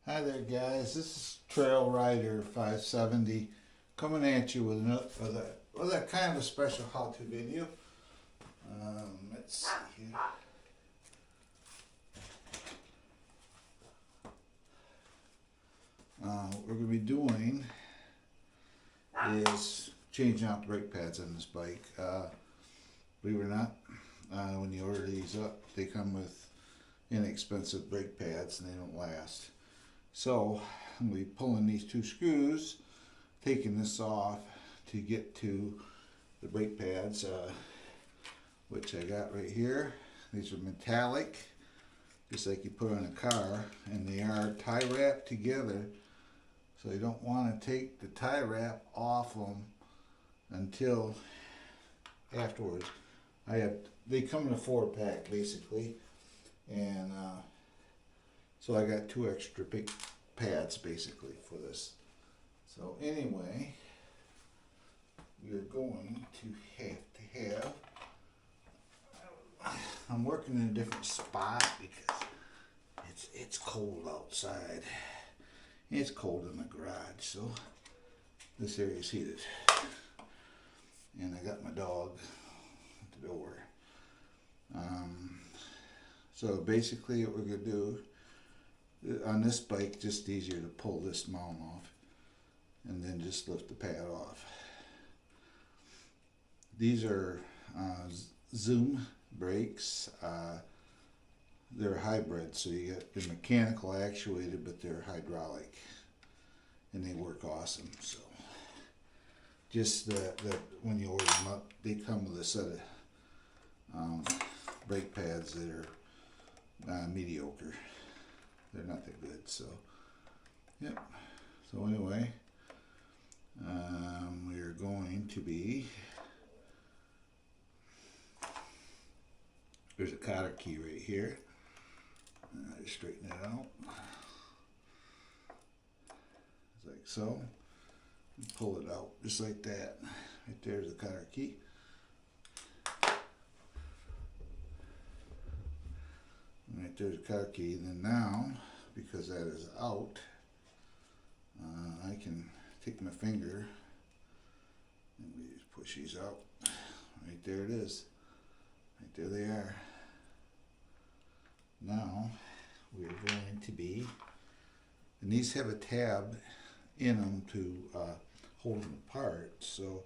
Hi there, guys. This is Trail Rider 570 coming at you with a kind of a special how-to video. Let's see here. What we're going to be doing is changing out the brake pads on this bike. Believe it or not, when you order these up, they come with inexpensive brake pads and they don't last. So I'm going to be pulling these two screws, taking this off to get to the brake pads, which I got right here. These are metallic, just like you put on a car, and they are tie wrapped together. So you don't want to take the tie wrap off them until afterwards. They come in a 4-pack basically, and so I got 2 extra big pads basically for this. So anyway, we're going to have I'm working in a different spot because it's cold outside. It's cold in the garage, so this area is heated. And I got my dog at the door. So basically what we're going to do on this bike, just easier to pull this mount off and then just lift the pad off. These are Zoom brakes. They're hybrid, so you get they're mechanical actuated, but they're hydraulic, and they work awesome. So just that when you order them up, they come with a set of brake pads that are mediocre. They're not that good. So yep. So anyway, we're going to be, there's a cotter key right here. Just straighten it out like so. And pull it out just like that. Right there's the cotter key. Right there's the cotter key. And then now, because that is out, I can take my finger and we just push these out. Right there it is. Right there they are. Now we're going to be, and these have a tab in them to hold them apart, so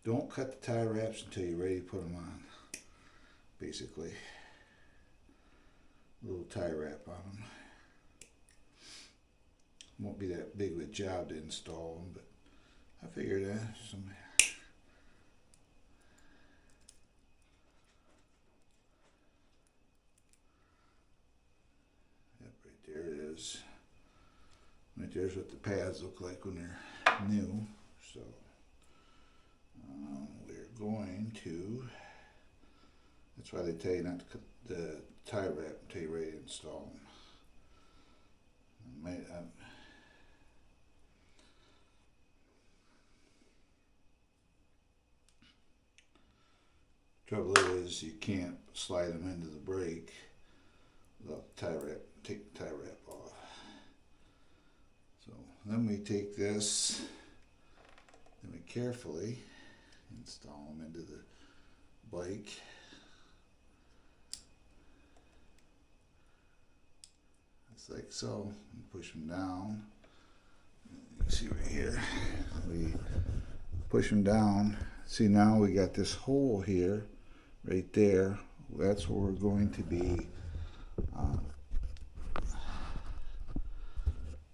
don't cut the tie wraps until you're ready to put them on. Basically, a little tie wrap on them. Won't be that big of a job to install them, but I figured some. There it is. Right there's what the pads look like when they're new. So we're going to, that's why they tell you not to cut the tie wrap until you're ready to install them. Trouble is you can't slide them into the brake without the tie wrap. Take the tie wrap off. So then we take this, then we carefully install them into the bike. It's like so. And push them down. You can see right here. We push them down. See, now we got this hole here, right there. That's where we're going to be.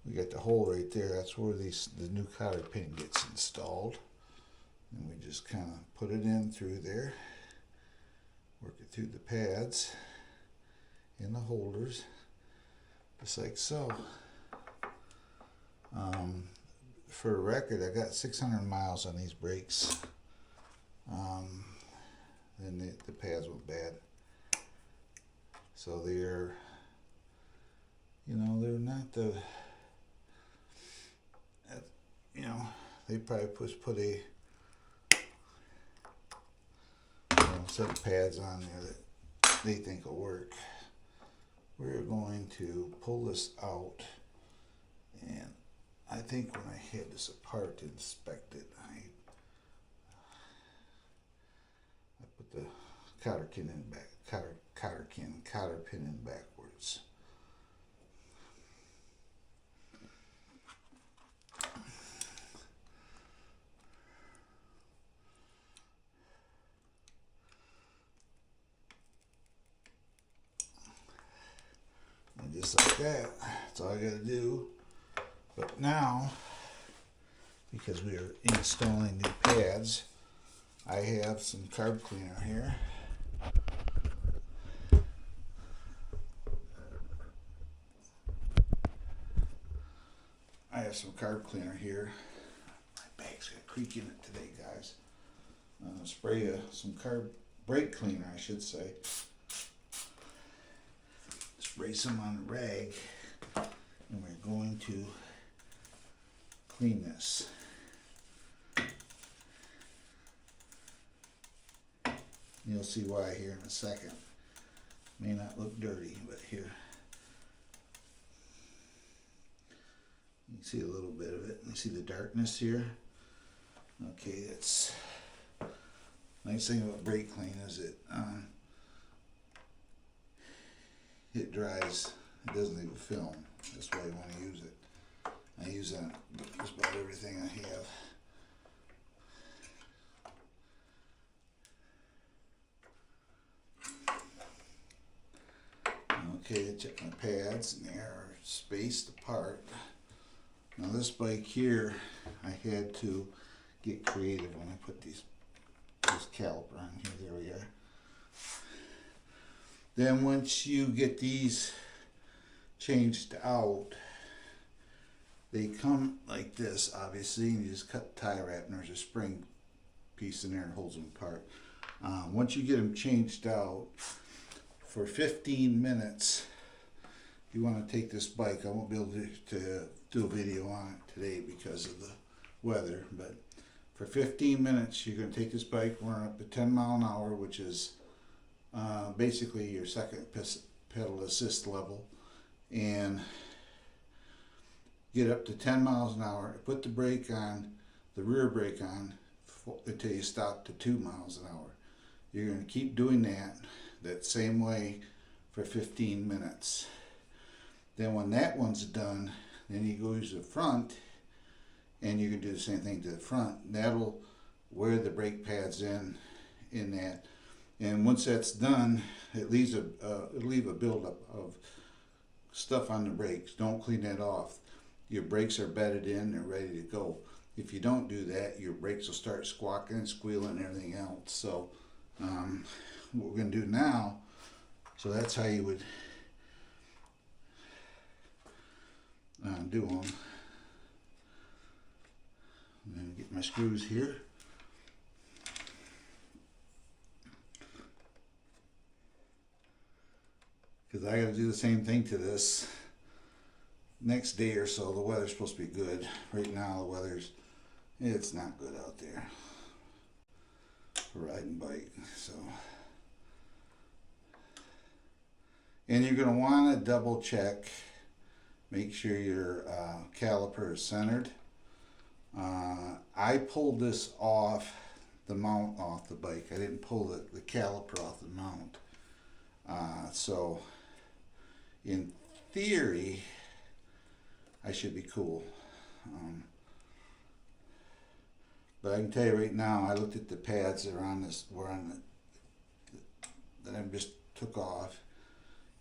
We got the hole right there. That's where the new cotter pin gets installed. And we just kind of put it in through there. Work it through the pads and the holders, just like so. For a record, I got 600 miles on these brakes. Then the pads went bad. So they're, they're not the, they probably put a set of pads on there that they think will work. We're going to pull this out And I think when I had this apart to inspect it, I put the cotter pin in back, cotter pin in backwards. And just like that, that's all I gotta do. But now, because we are installing new pads, I have some carb cleaner here. I have some carb cleaner here. My bag's got a creak in it today, guys. Spray some carb brake cleaner, I should say. Spray some on the rag, and we're going to clean this. You'll see why here in a second. May not look dirty, but here. You can see a little bit of it. You see the darkness here? Okay, it's nice thing about brake clean is it dries. It doesn't leave a film. That's why you want to use it. I use that on just about everything I have. Okay, I check my pads and they are spaced apart. Now this bike here, I had to get creative when I put this caliper on here. There we are. Then once you get these changed out, they come like this, obviously, and you just cut the tie wrap, and there's a spring piece in there and holds them apart. Once you get them changed out, for 15 minutes, you want to take this bike. I won't be able to do a video on it today because of the weather, but for 15 minutes, you're going to take this bike, run up to 10 mile an hour, which is basically your second pedal assist level, and get up to 10 miles an hour, put the brake on, the rear brake on, until you stop to 2 miles an hour. You're going to keep doing that same way for 15 minutes. Then when that one's done, then you go to the front, and you can do the same thing to the front. That'll wear the brake pads in that. And once that's done, it leaves it'll leave a buildup of stuff on the brakes. Don't clean that off. Your brakes are bedded in, they're ready to go. If you don't do that, your brakes will start squawking and squealing and everything else. So what we're going to do now, so that's how you would do them. I'm going to get my screws here. Because I got to do the same thing to this next day or so. The weather's supposed to be good. Right now the it's not good out there for riding bike. So, and you're going to want to double check, make sure your caliper is centered. I pulled this off the mount off the bike. I didn't pull the caliper off the mount. So in theory, I should be cool. But I can tell you right now, I looked at the pads that are on this, that I just took off,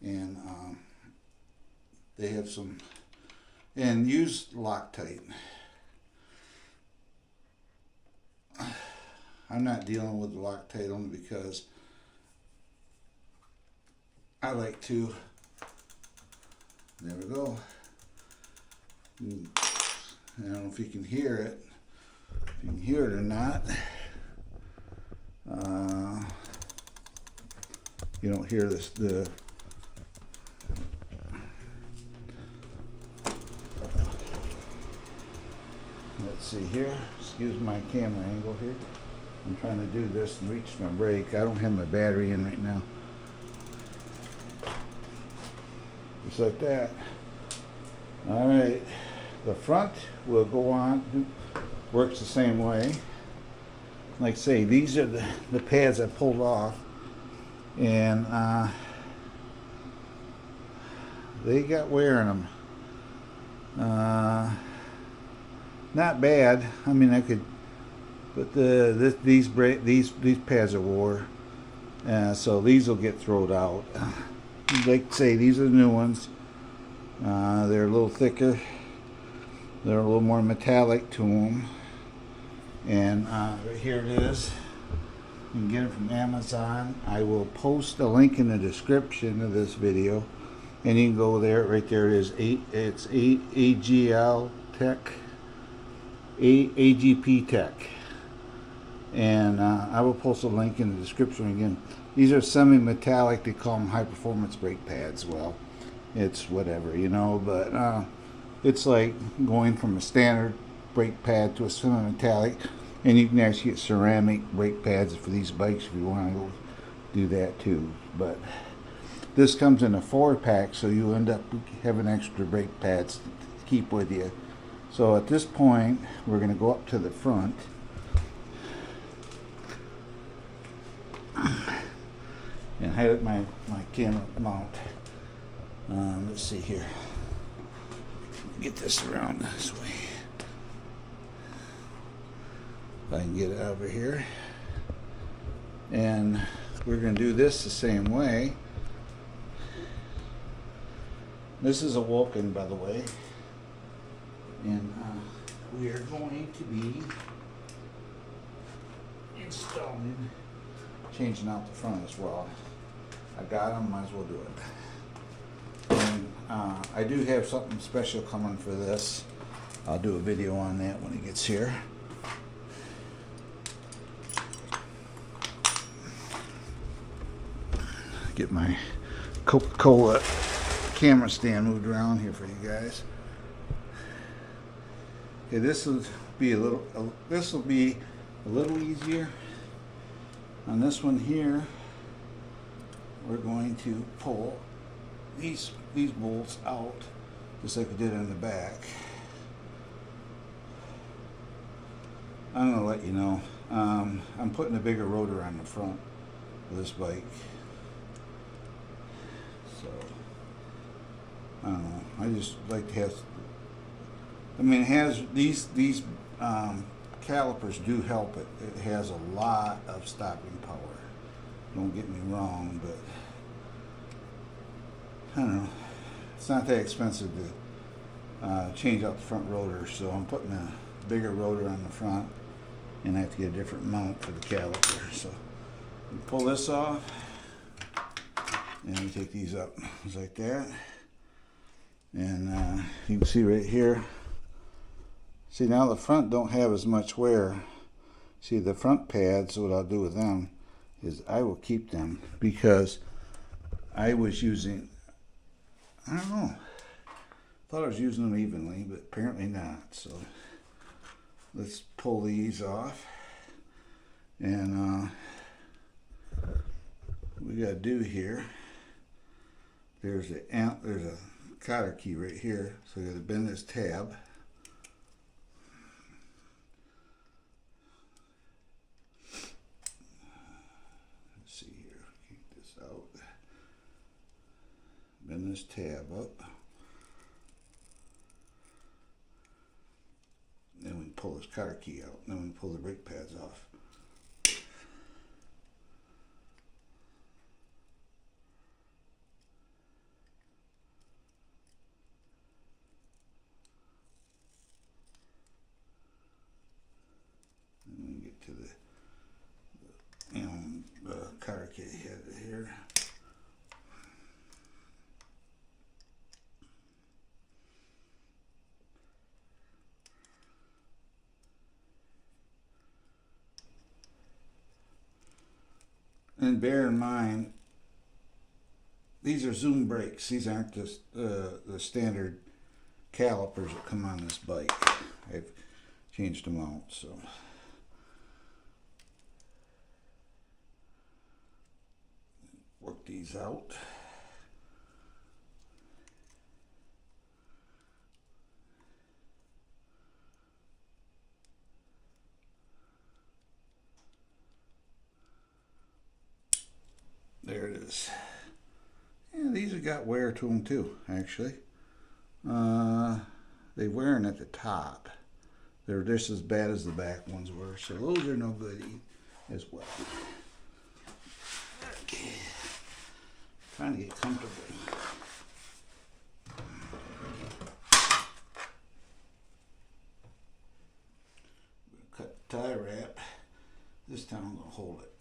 and they have some, and use Loctite. I'm not dealing with Loctite only because I like to, there we go. I don't know if you can hear it. If you can hear it or not. You don't hear this, let's see here. Excuse my camera angle here. I'm trying to do this and reach my brake. I don't have my battery in right now. Just like that. All right. the front will go on, works the same way. Like I say, these are the pads I pulled off, and they got wear in them. Not bad. I mean, I could, but these pads are wore, so these will get thrown out. Like I say, these are the new ones. They're a little thicker. They're a little more metallic to them. And right here it is. You can get it from Amazon. I will post a link in the description of this video, and you can go there. Right there it is. It's AGL Tech, AGP Tech, and I will post a link in the description again. These are semi-metallic. They call them high-performance brake pads. Well, it's whatever, you know. But it's like going from a standard brake pad to a semi-metallic, and you can actually get ceramic brake pads for these bikes if you want to go do that too. But this comes in a 4-pack, so you end up having extra brake pads to keep with you. So at this point, we're going to go up to the front and highlight my camera mount. Let's see here. Get this around this way. If I can get it over here. And we're going to do this the same way. This is a Wooken, by the way. And we are going to be installing, changing out the front as well. I got them, might as well do it. And I do have something special coming for this. I'll do a video on that when it gets here. Get my Coca-Cola camera stand moved around here for you guys. Okay, this will be a little easier. On this one here, we're going to pull these bolts out just like we did in the back. I'm gonna let you know. I'm putting a bigger rotor on the front of this bike. So I don't know. I just like to have. I mean, it has these calipers do help it. It has a lot of stopping power. Don't get me wrong, but I don't know. It's not that expensive to change out the front rotor, so I'm putting a bigger rotor on the front, and I have to get a different mount for the caliper. So we pull this off, and we take these up just like that, and you can see right here. See, now the front don't have as much wear. See, the front pads, what I'll do with them is I will keep them because I was using, I don't know, thought I was using them evenly, but apparently not. So let's pull these off, and we got to do here, there's a cotter key right here, so we got to bend this tab. Bend this tab up. Then we pull this cotter key out. Then we pull the brake pads off. And then we get to the cotter key head here. And bear in mind, these are zoom brakes. These aren't just the standard calipers that come on this bike. I've changed them out, so. Work these out. There it is. Yeah, these have got wear to them too, actually. They're wearing at the top. They're just as bad as the back ones were, so those are no good as well. Okay. Trying to get comfortable. Cut the tie wrap. This time I'm going to hold it.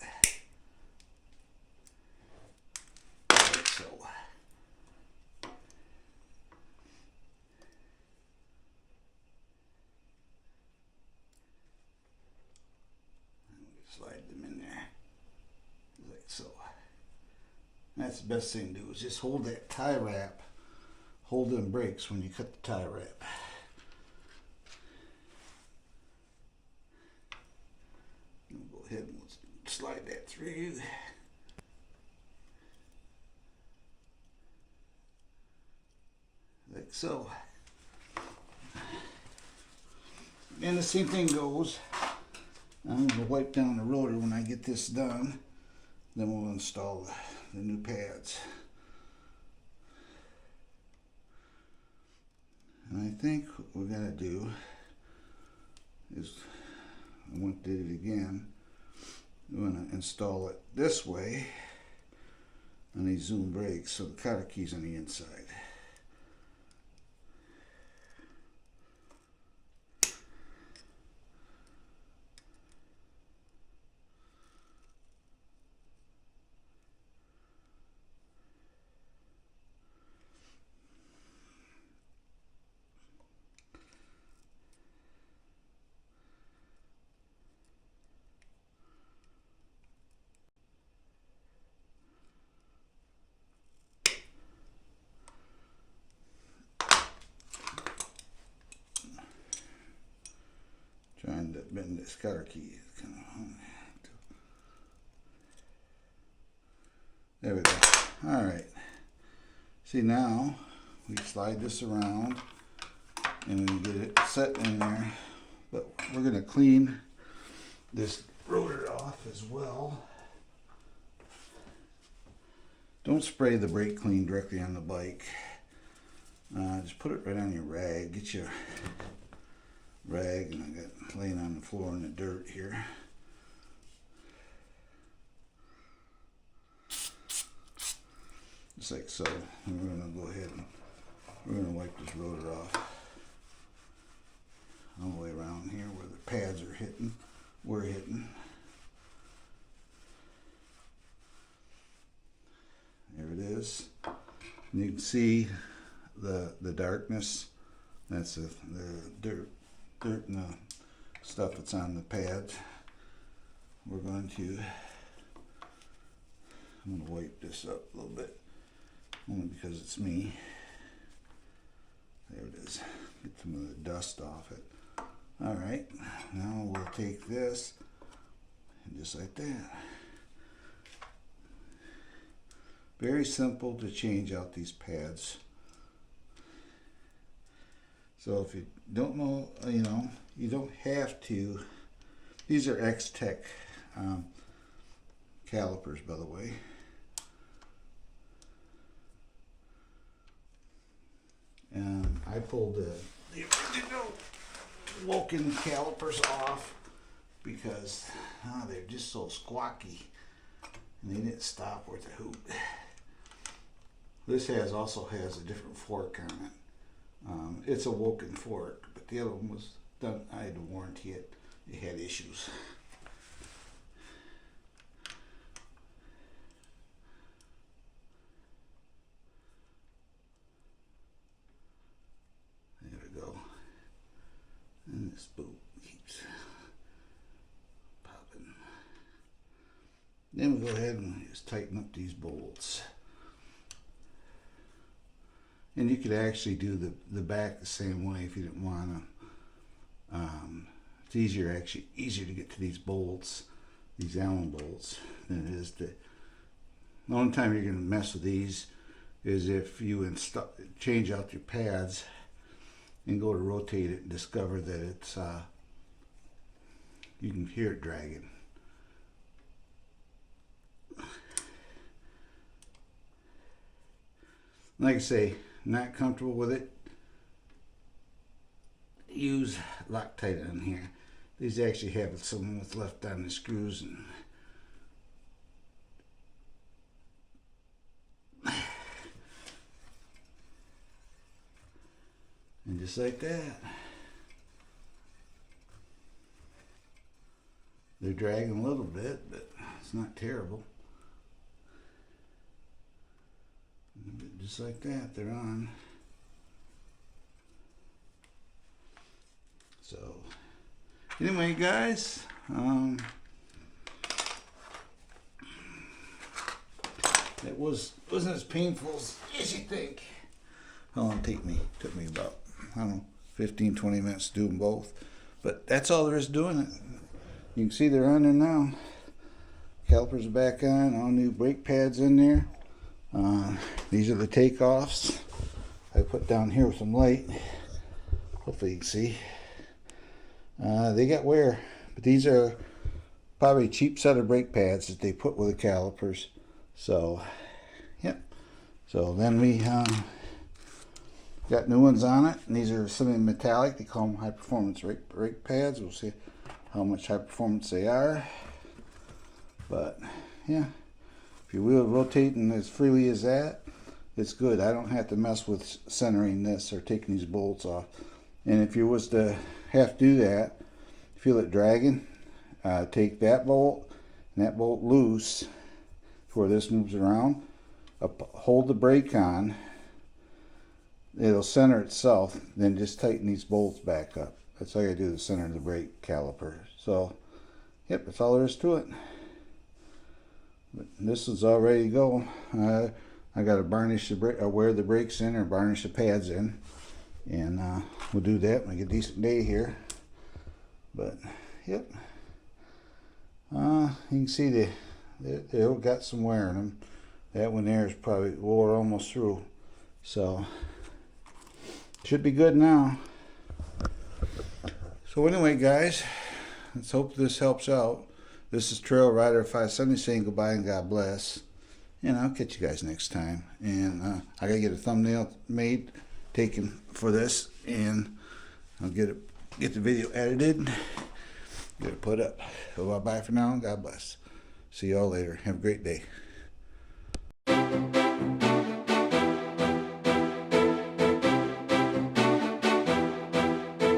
Like so. Slide them in there. Like so. That's the best thing to do is just hold that tie wrap. Hold them brakes when you cut the tie wrap. We'll go ahead and slide that through. Like so. And the same thing goes. I'm going to wipe down the rotor when I get this done. Then we'll install the new pads. And I think what we're going to do is, I went and did it again. I'm going to install it this way on these zoom brakes so the cutter key's on the inside. Trying to bend this cutter key. There we go. All right. See, now we slide this around and we get it set in there. But we're going to clean this rotor off as well. Don't spray the brake clean directly on the bike. Just put it right on your rag. Get your rag, and I got laying on the floor in the dirt here. Just like so. And we're going to go ahead and we're going to wipe this rotor off all the way around here where the pads are hitting. We're hitting. There it is. And you can see the darkness. That's the dirt and the stuff that's on the pads. I'm going to wipe this up a little bit, only because it's me. There it is. Get some of the dust off it. All right, now we'll take this and just like that. Very simple to change out these pads. So if you don't know, you don't have to. These are X-Tech calipers, by the way. And I pulled the original Wooken calipers off because they're just so squawky, and they didn't stop worth a hoot. This also has a different fork on it. It's a Wooken fork, but the other one was done. I had to warranty it. It had issues. There we go. And this bolt keeps popping. Then we go ahead and just tighten up these bolts. And you could actually do the back the same way if you didn't want to. It's easier to get to these bolts, these Allen bolts, than it is to. The only time you're going to mess with these is if you change out your pads and go to rotate it and discover that it's you can hear it dragging. Like I say, not comfortable with it, use Loctite on here. These actually have some with left on the screws, and just like that, they're dragging a little bit, but it's not terrible. Just like that, they're on. So anyway, guys, it wasn't as painful as you think. How long did it take me? It took me about, I don't know, 15-20 minutes to do them both. But that's all there is doing it. You can see they're on there now. Calipers are back on, all new brake pads in there. These are the takeoffs. I put down here with some light. Hopefully you can see. They got wear, but these are probably a cheap set of brake pads that they put with the calipers. So, yep. So then we got new ones on it, and these are semi-metallic. They call them high-performance brake pads. We'll see how much high performance they are. But yeah, if your wheel rotating as freely as that, it's good. I don't have to mess with centering this or taking these bolts off. And if you was to have to do that, feel it dragging, take that bolt and that bolt loose before this moves around. Hold the brake on. It'll center itself. Then just tighten these bolts back up. That's all you do to center the brake caliper. So, yep, that's all there is to it. But this is all ready to go. I got to varnish the brake, or wear the brakes in, or varnish the pads in, and we'll do that. Make a decent day here. But yep, you can see they got some wear in them. That one there is probably wore almost through, so should be good now. So anyway, guys, let's hope this helps out. This is Trail Rider 570 saying goodbye and God bless. And I'll catch you guys next time. And I gotta get a thumbnail made, taken for this, and I'll get the video edited, get it put up. So bye for now. God bless. See y'all later. Have a great day.